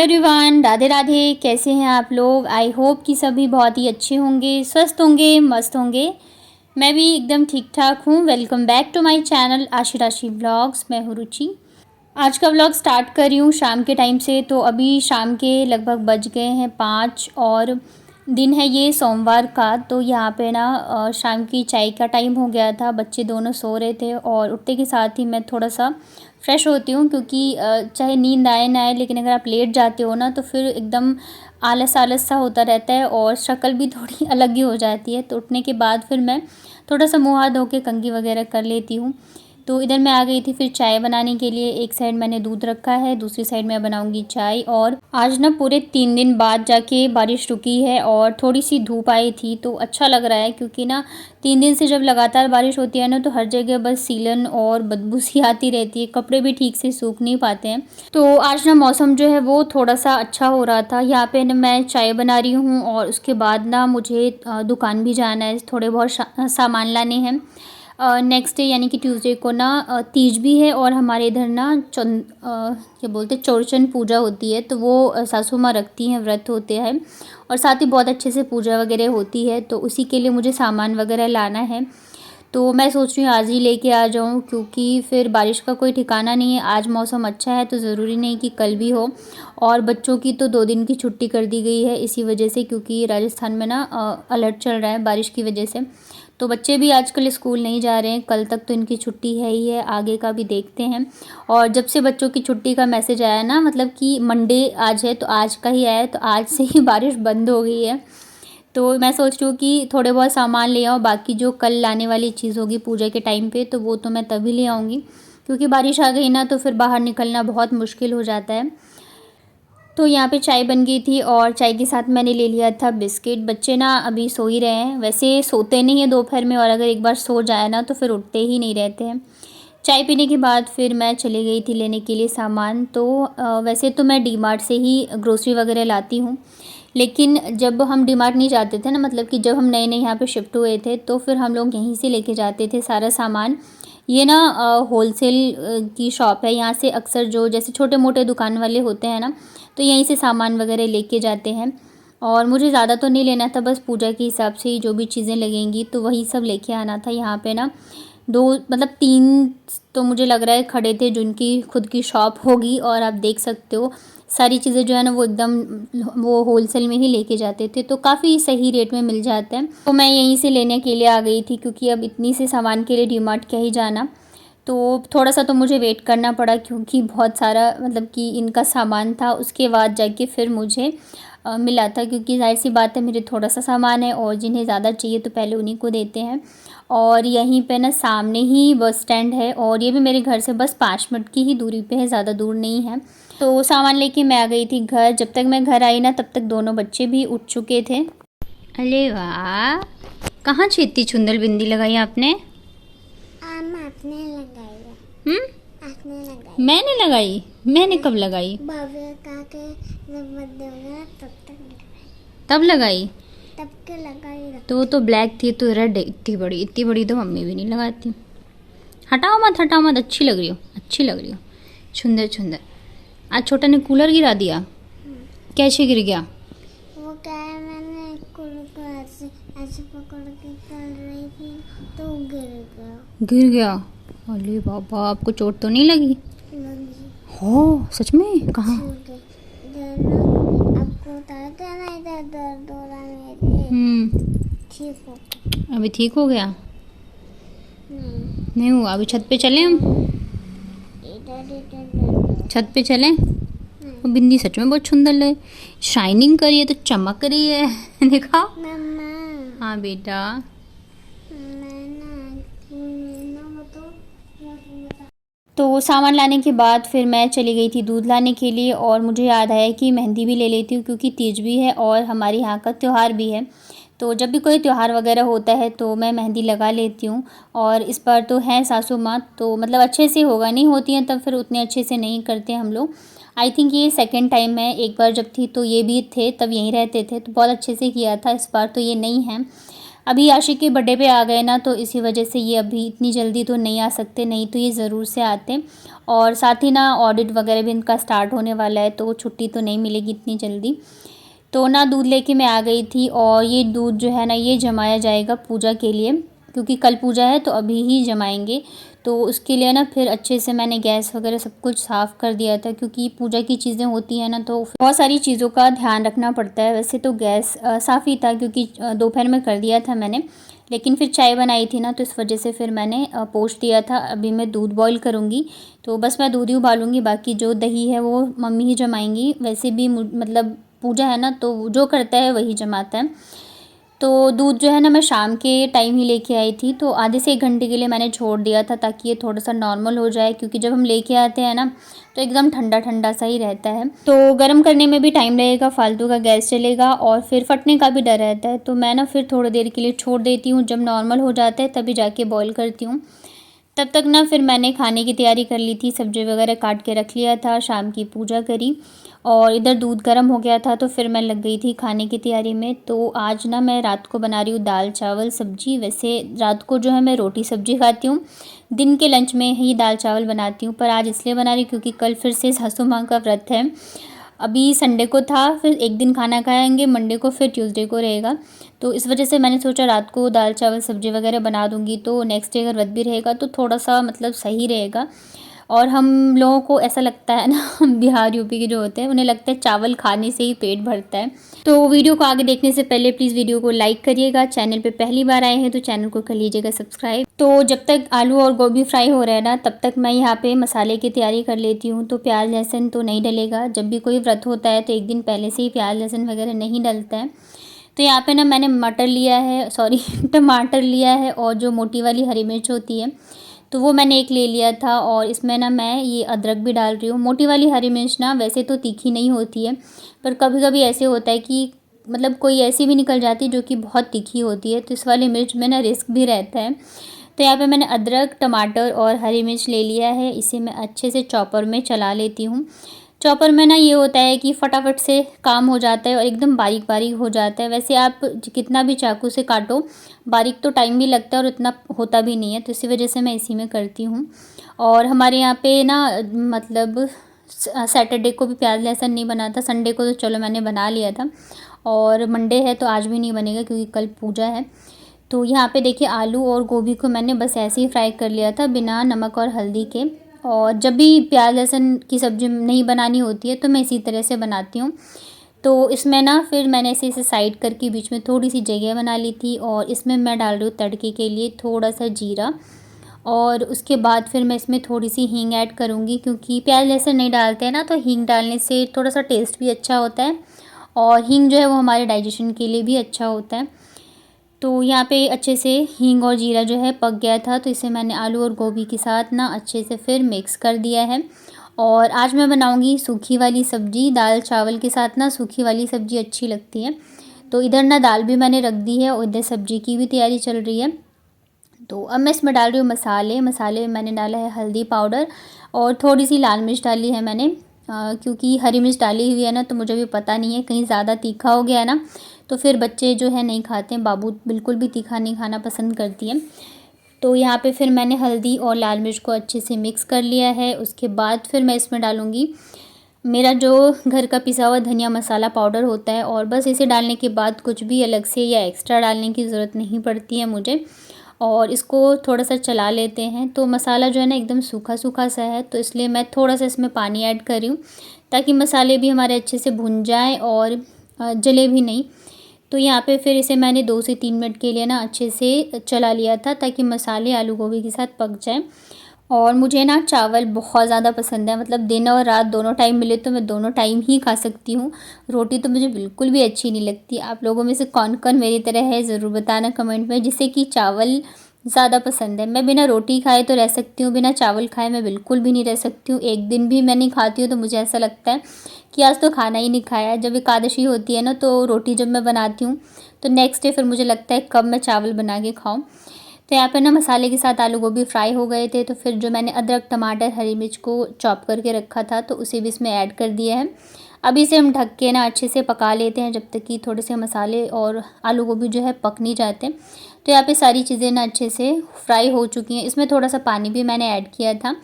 Everyone, Radhe Radhe. कैसे हैं आप लोग? आई होप कि सभी बहुत ही अच्छे होंगे, स्वस्थ होंगे, मस्त होंगे। मैं भी एकदम ठीक ठाक हूँ। Welcome back to my channel Ashi Rashi vlogs. मैं हूँ रुचि। आज का व्लॉग स्टार्ट कर रही हूँ शाम के टाइम से। तो अभी शाम के लगभग बज गए हैं 5 और दिन है ये सोमवार का। तो यहाँ पे ना शाम की चाय का टाइम हो गया था। बच्चे दोनों सो रहे थे और उठते के साथ ही मैं थोड़ा सा फ्रेश होती हूँ, क्योंकि चाहे नींद आए ना आए, लेकिन अगर आप लेट जाते हो ना तो फिर एकदम आलस आलस सा होता रहता है और शक्ल भी थोड़ी अलग ही हो जाती है। तो उठने के बाद फिर मैं थोड़ा सा मुँह हाथ धो के कंघी वगैरह कर लेती हूँ। तो इधर मैं आ गई थी फिर चाय बनाने के लिए। एक साइड मैंने दूध रखा है, दूसरी साइड मैं बनाऊंगी चाय। और आज ना पूरे 3 दिन बाद जाके बारिश रुकी है और थोड़ी सी धूप आई थी, तो अच्छा लग रहा है। क्योंकि ना 3 दिन से जब लगातार बारिश होती है ना तो हर जगह बस सीलन और बदबू सी आती रहती है, कपड़े भी ठीक से सूख नहीं पाते हैं। तो आज ना मौसम जो है वो थोड़ा सा अच्छा हो रहा था। यहाँ पे ना मैं चाय बना रही हूँ और उसके बाद ना मुझे दुकान भी जाना है, थोड़े बहुत सामान लाने हैं। नेक्स्ट डे यानी कि ट्यूसडे को ना तीज भी है और हमारे इधर ना क्या बोलते चौरचन पूजा होती है। तो वो सासू माँ रखती हैं, व्रत होते हैं और साथ ही बहुत अच्छे से पूजा वगैरह होती है। तो उसी के लिए मुझे सामान वगैरह लाना है। तो मैं सोच रही हूँ आज ही लेके आ जाऊँ, क्योंकि फिर बारिश का कोई ठिकाना नहीं है। आज मौसम अच्छा है तो ज़रूरी नहीं कि कल भी हो। और बच्चों की तो 2 दिन की छुट्टी कर दी गई है इसी वजह से, क्योंकि राजस्थान में ना अलर्ट चल रहा है बारिश की वजह से। तो बच्चे भी आजकल स्कूल नहीं जा रहे हैं। कल तक तो इनकी छुट्टी है ही है, आगे का भी देखते हैं। और जब से बच्चों की छुट्टी का मैसेज आया ना, मतलब कि मंडे आज है तो आज का ही आया है, तो आज से ही बारिश बंद हो गई है। तो मैं सोच रही हूँ कि थोड़े बहुत सामान ले आऊँ, बाकी जो कल लाने वाली चीज़ होगी पूजा के टाइम पे तो वो तो मैं तभी ले आऊँगी। क्योंकि बारिश आ गई ना तो फिर बाहर निकलना बहुत मुश्किल हो जाता है। तो यहाँ पे चाय बन गई थी और चाय के साथ मैंने ले लिया था बिस्किट। बच्चे ना अभी सो ही रहे हैं, वैसे सोते नहीं हैं दोपहर में, और अगर एक बार सो जाए ना तो फिर उठते ही नहीं रहते हैं। चाय पीने के बाद फिर मैं चली गई थी लेने के लिए सामान। तो वैसे तो मैं डी मार्ट से ही ग्रोसरी वगैरह लाती हूँ, लेकिन जब हम डी मार्ट नहीं जाते थे ना, मतलब कि जब हम नए नए यहाँ पे शिफ्ट हुए थे तो फिर हम लोग यहीं से लेके जाते थे सारा सामान। ये ना होलसेल की शॉप है। यहाँ से अक्सर जो जैसे छोटे मोटे दुकान वाले होते हैं ना, तो यहीं से सामान वगैरह लेके जाते हैं। और मुझे ज़्यादा तो नहीं लेना था, बस पूजा के हिसाब से ही जो भी चीज़ें लगेंगी तो वही सब लेके आना था। यहाँ पे ना 2 मतलब 3 तो मुझे लग रहा है खड़े थे जिनकी खुद की शॉप होगी। और आप देख सकते हो सारी चीज़ें जो है ना वो एकदम वो होलसेल में ही लेके जाते थे, तो काफ़ी सही रेट में मिल जाते हैं। तो मैं यहीं से लेने के लिए आ गई थी, क्योंकि अब इतनी से सामान के लिए डी मार्ट क्या ही जाना। तो थोड़ा सा तो मुझे वेट करना पड़ा, क्योंकि बहुत सारा मतलब कि इनका सामान था। उसके बाद जाके फिर मुझे मिला था, क्योंकि जाहिर सी बात है मेरे थोड़ा सा सामान है और जिन्हें ज़्यादा चाहिए तो पहले उन्हीं को देते हैं। और यहीं पे ना सामने ही बस स्टैंड है और ये भी मेरे घर से बस 5 मिनट की ही दूरी पे है, ज़्यादा दूर नहीं है। तो सामान लेके मैं आ गई थी घर। जब तक मैं घर आई ना तब तक दोनों बच्चे भी उठ चुके थे। अरे वाह, कहाँ छेती चुंदल बिंदी लगाई आपने? आपने लगाई है। आपने लगाई। मैंने लगाई? मैंने कब लगाई? भव्य का के जब बर्थडे होगा तब लगाई। तब के लगाई। तो ब्लैक थी तो रेड इतनी बड़ी तो मम्मी भी नहीं लगाती। हटाओ मत, अच्छी लग रही हो, अच्छी लग रही हो। सुंदर सुंदर। आज छोटा ने कूलर गिरा दिया। कैसे गिर गया? वो क्या है, मैंने कूलर को ऐसे पकड़ के कर रही थी तो गिर गया। अरे बाबा, आपको चोट तो नहीं लगी? लगी। हो सच में? कहाँ? आपको बताया ना, इधर दर्द हो रहा है मेरे। ठीक हो? अभी ठीक हो गया? नहीं हुआ? अभी छत पे चले हम? छत पे चले? बिंदी सच में बहुत सुंदर है, शाइनिंग करी है तो चमक रही है। देखा? हाँ बेटा। तो सामान लाने के बाद फिर मैं चली गई थी दूध लाने के लिए। और मुझे याद आया कि मेहंदी भी ले लेती हूँ, क्योंकि तीज भी है और हमारे यहाँ का त्यौहार भी है। तो जब भी कोई त्यौहार वगैरह होता है तो मैं मेहंदी लगा लेती हूँ। और इस बार तो हैं सासू माँ, तो मतलब अच्छे से होगा, नहीं होती हैं तब फिर उतने अच्छे से नहीं करते हम लोग। आई थिंक ये सेकंड टाइम है। एक बार जब थी तो ये भी थे, तब यहीं रहते थे तो बहुत अच्छे से किया था। इस बार तो ये नहीं है। अभी आशिक के बर्थडे पे आ गए ना, तो इसी वजह से ये अभी इतनी जल्दी तो नहीं आ सकते, नहीं तो ये ज़रूर से आते। और साथ ही ना ऑडिट वगैरह भी इनका स्टार्ट होने वाला है, तो छुट्टी तो नहीं मिलेगी इतनी जल्दी। तो ना दूध लेके मैं आ गई थी, और ये दूध जो है ना ये जमाया जाएगा पूजा के लिए, क्योंकि कल पूजा है तो अभी ही जमाएंगे। तो उसके लिए ना फिर अच्छे से मैंने गैस वगैरह सब कुछ साफ़ कर दिया था, क्योंकि पूजा की चीज़ें होती हैं ना तो बहुत सारी चीज़ों का ध्यान रखना पड़ता है। वैसे तो गैस साफ़ ही था, क्योंकि दोपहर में कर दिया था मैंने, लेकिन फिर चाय बनाई थी ना तो इस वजह से फिर मैंने पोंछ दिया था। अभी मैं दूध बॉईल करूँगी, तो बस मैं दूध ही उबालूँगी, बाकी जो दही है वो मम्मी ही जमाएंगी। वैसे भी मतलब पूजा है ना तो जो करता है वही जमाता है। तो दूध जो है ना मैं शाम के टाइम ही लेके आई थी, तो आधे से 1 घंटे के लिए मैंने छोड़ दिया था, ताकि ये थोड़ा सा नॉर्मल हो जाए, क्योंकि जब हम लेके आते हैं ना तो एकदम ठंडा ठंडा सा ही रहता है। तो गर्म करने में भी टाइम लगेगा, फालतू का गैस चलेगा, और फिर फटने का भी डर रहता है। तो मैं ना फिर थोड़ी देर के लिए छोड़ देती हूँ, जब नॉर्मल हो जाता है तभी जाके बॉईल करती हूँ। तब तक ना फिर मैंने खाने की तैयारी कर ली थी, सब्ज़ी वगैरह काट के रख लिया था, शाम की पूजा करी, और इधर दूध गर्म हो गया था तो फिर मैं लग गई थी खाने की तैयारी में। तो आज ना मैं रात को बना रही हूँ दाल चावल सब्ज़ी। वैसे रात को जो है मैं रोटी सब्ज़ी खाती हूँ, दिन के लंच में ही दाल चावल बनाती हूँ, पर आज इसलिए बना रही हूँ क्योंकि कल फिर से सासू माँ का व्रत है। अभी संडे को था, फिर एक दिन खाना खाएंगे, मंडे को फिर ट्यूसडे को रहेगा। तो इस वजह से मैंने सोचा रात को दाल चावल सब्ज़ी वगैरह बना दूँगी, तो नेक्स्ट डे अगर व्रत भी रहेगा तो थोड़ा सा मतलब सही रहेगा। और हम लोगों को ऐसा लगता है ना बिहार यूपी के जो होते हैं उन्हें लगता है चावल खाने से ही पेट भरता है। तो वीडियो को आगे देखने से पहले प्लीज़ वीडियो को लाइक करिएगा, चैनल पे पहली बार आए हैं तो चैनल को कर लीजिएगा सब्सक्राइब। तो जब तक आलू और गोभी फ्राई हो रहा है ना तब तक मैं यहाँ पे मसाले की तैयारी कर लेती हूँ। तो प्याज लहसुन तो नहीं डलेगा, जब भी कोई व्रत होता है तो एक दिन पहले से ही प्याज लहसुन वगैरह नहीं डलता है। तो यहाँ पे ना मैंने मटर लिया है, सॉरी टमाटर लिया है, और जो मोटी वाली हरी मिर्च होती है तो वो मैंने एक ले लिया था, और इसमें ना मैं ये अदरक भी डाल रही हूँ। मोटी वाली हरी मिर्च ना वैसे तो तीखी नहीं होती है, पर कभी कभी ऐसे होता है कि मतलब कोई ऐसी भी निकल जाती है जो कि बहुत तीखी होती है, तो इस वाली मिर्च में ना रिस्क भी रहता है। तो यहाँ पे मैंने अदरक टमाटर और हरी मिर्च ले लिया है, इसे मैं अच्छे से चॉपर में चला लेती हूँ। चॉपर में ना ये होता है कि फटाफट से काम हो जाता है और एकदम बारीक बारीक हो जाता है। वैसे आप कितना भी चाकू से काटो बारीक तो टाइम भी लगता है और इतना होता भी नहीं है, तो इसी वजह से मैं इसी में करती हूँ। और हमारे यहाँ पे ना मतलब सैटरडे को भी प्याज लहसुन नहीं बना था, संडे को तो चलो मैंने बना लिया था, और मंडे है तो आज भी नहीं बनेगा क्योंकि कल पूजा है। तो यहाँ पे देखिए आलू और गोभी को मैंने बस ऐसे ही फ्राई कर लिया था बिना नमक और हल्दी के। और जब भी प्याज लहसुन की सब्ज़ी नहीं बनानी होती है तो मैं इसी तरह से बनाती हूँ। तो इसमें ना फिर मैंने इसे साइड करके बीच में थोड़ी सी जगह बना ली थी, और इसमें मैं डाल रही हूँ तड़के के लिए थोड़ा सा जीरा, और उसके बाद फिर मैं इसमें थोड़ी सी हींग ऐड करूँगी, क्योंकि प्याज लहसुन नहीं डालते हैं ना तो हींग डालने से थोड़ा सा टेस्ट भी अच्छा होता है, और हींग जो है वो हमारे डाइजेशन के लिए भी अच्छा होता है। तो यहाँ पे अच्छे से हींग और जीरा जो है पक गया था, तो इसे मैंने आलू और गोभी के साथ ना अच्छे से फिर मिक्स कर दिया है। और आज मैं बनाऊँगी सूखी वाली सब्ज़ी, दाल चावल के साथ ना सूखी वाली सब्ज़ी अच्छी लगती है। तो इधर ना दाल भी मैंने रख दी है और इधर सब्ज़ी की भी तैयारी चल रही है। तो अब मैं इसमें डाल रही हूँ मसाले। मसाले में मैंने डाला है हल्दी पाउडर, और थोड़ी सी लाल मिर्च डाली है मैंने, क्योंकि हरी मिर्च डाली हुई है ना तो मुझे भी पता नहीं है कहीं ज़्यादा तीखा हो गया है ना तो फिर बच्चे जो है नहीं खाते हैं, बाबू बिल्कुल भी तीखा नहीं खाना पसंद करती है। तो यहाँ पे फिर मैंने हल्दी और लाल मिर्च को अच्छे से मिक्स कर लिया है। उसके बाद फिर मैं इसमें डालूँगी मेरा जो घर का पिसा हुआ धनिया मसाला पाउडर होता है, और बस इसे डालने के बाद कुछ भी अलग से या एक्स्ट्रा डालने की ज़रूरत नहीं पड़ती है मुझे। और इसको थोड़ा सा चला लेते हैं। तो मसाला जो है ना एकदम सूखा सूखा सा है, तो इसलिए मैं थोड़ा सा इसमें पानी ऐड कर रही हूँ, ताकि मसाले भी हमारे अच्छे से भुन जाएँ और जले भी नहीं। तो यहाँ पे फिर इसे मैंने 2 से 3 मिनट के लिए ना अच्छे से चला लिया था, ताकि मसाले आलू गोभी के साथ पक जाएँ। और मुझे ना चावल बहुत ज़्यादा पसंद है, मतलब दिन और रात दोनों टाइम मिले तो मैं दोनों टाइम ही खा सकती हूँ। रोटी तो मुझे बिल्कुल भी अच्छी नहीं लगती। आप लोगों में से कौन कौन मेरी तरह है ज़रूर बताना कमेंट में, जिससे कि चावल ज़्यादा पसंद है। मैं बिना रोटी खाए तो रह सकती हूँ, बिना चावल खाए मैं बिल्कुल भी नहीं रह सकती हूँ। एक दिन भी मैं नहीं खाती हूँ तो मुझे ऐसा लगता है कि आज तो खाना ही नहीं खाया। जब एकादशी होती है ना तो रोटी जब मैं बनाती हूँ तो नेक्स्ट डे फिर मुझे लगता है कब मैं चावल बना के खाऊँ। तो यहाँ पे ना मसाले के साथ आलू गोभी फ्राई हो गए थे, तो फिर जो मैंने अदरक टमाटर हरी मिर्च को चॉप करके रखा था तो उसे भी इसमें ऐड कर दिया है। अब इसे हम ढक के ना अच्छे से पका लेते हैं, जब तक कि थोड़े से मसाले और आलू गोभी जो है पक नहीं जाते। तो यहाँ पे सारी चीज़ें ना अच्छे से फ्राई हो चुकी हैं। इसमें थोड़ा सा पानी भी मैंने ऐड किया था,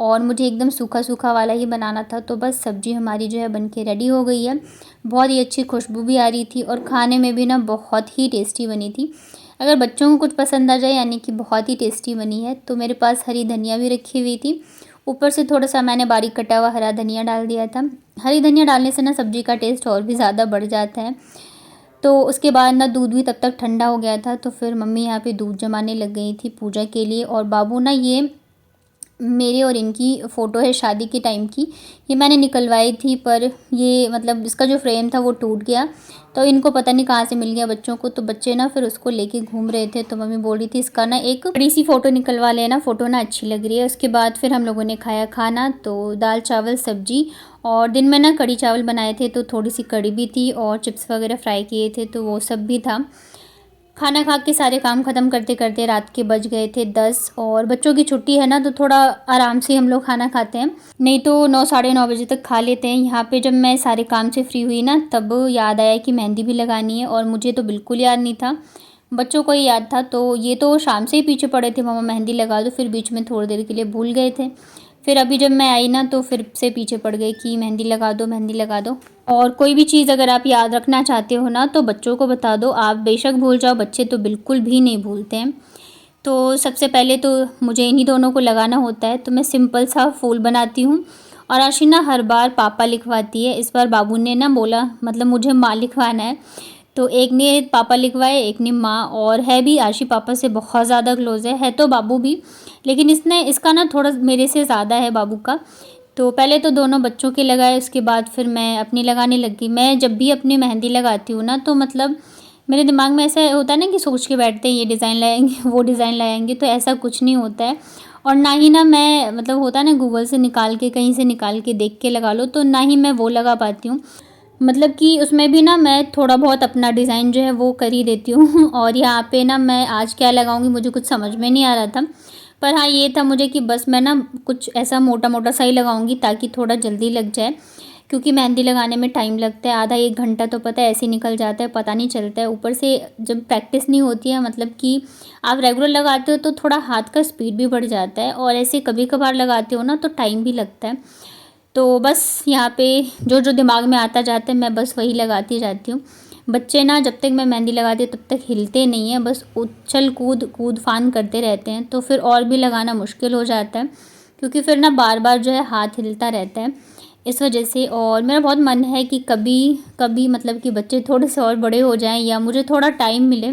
और मुझे एकदम सूखा सूखा वाला ही बनाना था। तो बस सब्ज़ी हमारी जो है बन के रेडी हो गई है। बहुत ही अच्छी खुशबू भी आ रही थी और खाने में भी ना बहुत ही टेस्टी बनी थी। अगर बच्चों को कुछ पसंद आ जाए यानी कि बहुत ही टेस्टी बनी है। तो मेरे पास हरी धनिया भी रखी हुई थी, ऊपर से थोड़ा सा मैंने बारीक कटा हुआ हरा धनिया डाल दिया था। हरी धनिया डालने से ना सब्ज़ी का टेस्ट और भी ज़्यादा बढ़ जाता है। तो उसके बाद ना दूध भी तब तक ठंडा हो गया था। तो फिर मम्मी यहाँ पे दूध जमाने लग गई थी पूजा के लिए। और बाबू ना, ये मेरे और इनकी फ़ोटो है शादी के टाइम की, ये मैंने निकलवाई थी, पर ये मतलब इसका जो फ्रेम था वो टूट गया। तो इनको पता नहीं कहाँ से मिल गया बच्चों को। तो बच्चे ना फिर उसको लेके घूम रहे थे। तो मम्मी बोल रही थी इसका ना एक बड़ी सी फ़ोटो निकलवा लेना, फ़ोटो ना अच्छी लग रही है। उसके बाद फिर हम लोगों ने खाया खाना, तो दाल चावल सब्जी, और दिन में ना कढ़ी चावल बनाए थे तो थोड़ी सी कढ़ी भी थी और चिप्स वगैरह फ्राई किए थे, तो वो सब भी था। खाना खा के सारे काम ख़त्म करते करते रात के बज गए थे 10। और बच्चों की छुट्टी है ना, तो थोड़ा आराम से हम लोग खाना खाते हैं, नहीं तो 9 साढ़े 9 बजे तक खा लेते हैं। यहाँ पे जब मैं सारे काम से फ्री हुई ना, तब याद आया कि मेहंदी भी लगानी है, और मुझे तो बिल्कुल याद नहीं था, बच्चों को ही याद था। तो ये तो शाम से ही पीछे पड़े थे, मम्मा मेहंदी लगा दो, फिर बीच में थोड़ी देर के लिए भूल गए थे। फिर अभी जब मैं आई ना, तो फिर से पीछे पड़ गए कि मेहंदी लगा दो, मेहंदी लगा दो। और कोई भी चीज़ अगर आप याद रखना चाहते हो ना, तो बच्चों को बता दो, आप बेशक भूल जाओ, बच्चे तो बिल्कुल भी नहीं भूलते हैं। तो सबसे पहले तो मुझे इन्हीं दोनों को लगाना होता है। तो मैं सिंपल सा फूल बनाती हूँ, और आशी ना हर बार पापा लिखवाती है। इस बार बाबू ने ना बोला, मतलब मुझे माँ लिखवाना है, तो एक ने पापा लिखवाए, एक ने माँ। और है भी आशी पापा से बहुत ज़्यादा क्लोज़ है तो बाबू भी, लेकिन इसका ना थोड़ा मेरे से ज़्यादा है बाबू का। तो पहले तो दोनों बच्चों के लगाए, उसके बाद फिर मैं अपनी लगाने लगी। मैं जब भी अपनी मेहंदी लगाती हूँ ना, तो मतलब मेरे दिमाग में ऐसा होता है ना कि सोच के बैठते हैं ये डिज़ाइन लाएंगे, वो डिज़ाइन लाएंगे, तो ऐसा कुछ नहीं होता है। और ना ही ना मैं, मतलब होता है ना गूगल से निकाल के, कहीं से निकाल के देख के लगा लो, तो ना ही मैं वो लगा पाती हूँ। मतलब कि उसमें भी ना मैं थोड़ा बहुत अपना डिज़ाइन जो है वो कर ही देती हूँ। और यहाँ पे ना मैं आज क्या लगाऊंगी मुझे कुछ समझ में नहीं आ रहा था, पर हाँ ये था मुझे कि बस मैं ना कुछ ऐसा मोटा मोटा सा ही लगाऊंगी ताकि थोड़ा जल्दी लग जाए, क्योंकि मेहंदी लगाने में टाइम लगता है, आधा 1 घंटा तो पता है ऐसे ही निकल जाता है, पता नहीं चलता है। ऊपर से जब प्रैक्टिस नहीं होती है, मतलब कि आप रेगुलर लगाते हो, तो थोड़ा हाथ का स्पीड भी बढ़ जाता है, और ऐसे कभी कभार लगाते हो ना तो टाइम भी लगता है। तो बस यहाँ पे जो जो दिमाग में आता जाता है मैं बस वही लगाती जाती हूँ। बच्चे ना जब तक मैं मेहंदी लगाती हूँ तब तक हिलते नहीं हैं, बस उछल कूद कूद फान करते रहते हैं, तो फिर और भी लगाना मुश्किल हो जाता है, क्योंकि फिर ना बार बार जो है हाथ हिलता रहता है इस वजह से। और मेरा बहुत मन है कि कभी कभी मतलब कि बच्चे थोड़े से और बड़े हो जाएं, या मुझे थोड़ा टाइम मिले,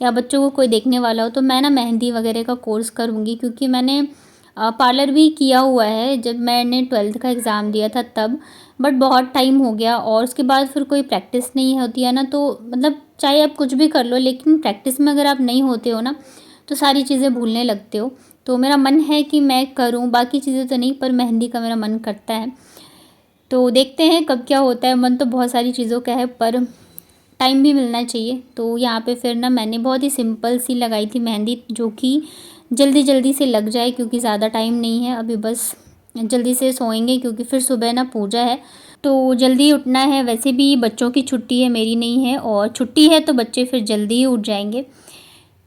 या बच्चों को कोई देखने वाला हो, तो मैं ना मेहंदी वगैरह का कोर्स करूँगी। क्योंकि मैंने पार्लर भी किया हुआ है, जब मैंने 12th का एग्ज़ाम दिया था तब, बट बहुत टाइम हो गया, और उसके बाद फिर कोई प्रैक्टिस नहीं होती है ना, तो मतलब चाहे आप कुछ भी कर लो, लेकिन प्रैक्टिस में अगर आप नहीं होते हो ना, तो सारी चीज़ें भूलने लगते हो। तो मेरा मन है कि मैं करूं, बाकी चीज़ें तो नहीं, पर मेहंदी का मेरा मन करता है। तो देखते हैं कब क्या होता है। मन तो बहुत सारी चीज़ों का है, पर टाइम भी मिलना चाहिए। तो यहाँ पे फिर ना मैंने बहुत ही सिंपल सी लगाई थी मेहंदी, जो कि जल्दी जल्दी से लग जाए, क्योंकि ज़्यादा टाइम नहीं है अभी, बस जल्दी से सोएंगे क्योंकि फिर सुबह ना पूजा है, तो जल्दी उठना है। वैसे भी बच्चों की छुट्टी है, मेरी नहीं है, और छुट्टी है तो बच्चे फिर जल्दी ही उठ जाएंगे।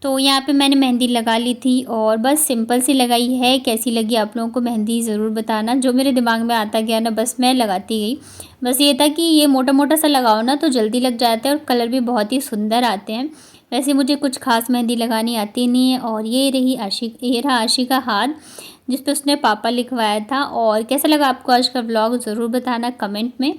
तो यहाँ पे मैंने मेहंदी लगा ली थी, और बस सिंपल सी लगाई है। कैसी लगी आप लोगों को मेहंदी ज़रूर बताना। जो मेरे दिमाग में आता गया ना, बस मैं लगाती गई। बस ये था कि ये मोटा मोटा सा लगाओ ना तो जल्दी लग जाता है, और कलर भी बहुत ही सुंदर आते हैं। वैसे मुझे कुछ खास मेहंदी लगानी आती नहीं है। और ये रहा आशी का हाथ, जिस पे उसने पापा लिखवाया था। और कैसा लगा आपको आज का व्लॉग ज़रूर बताना कमेंट में।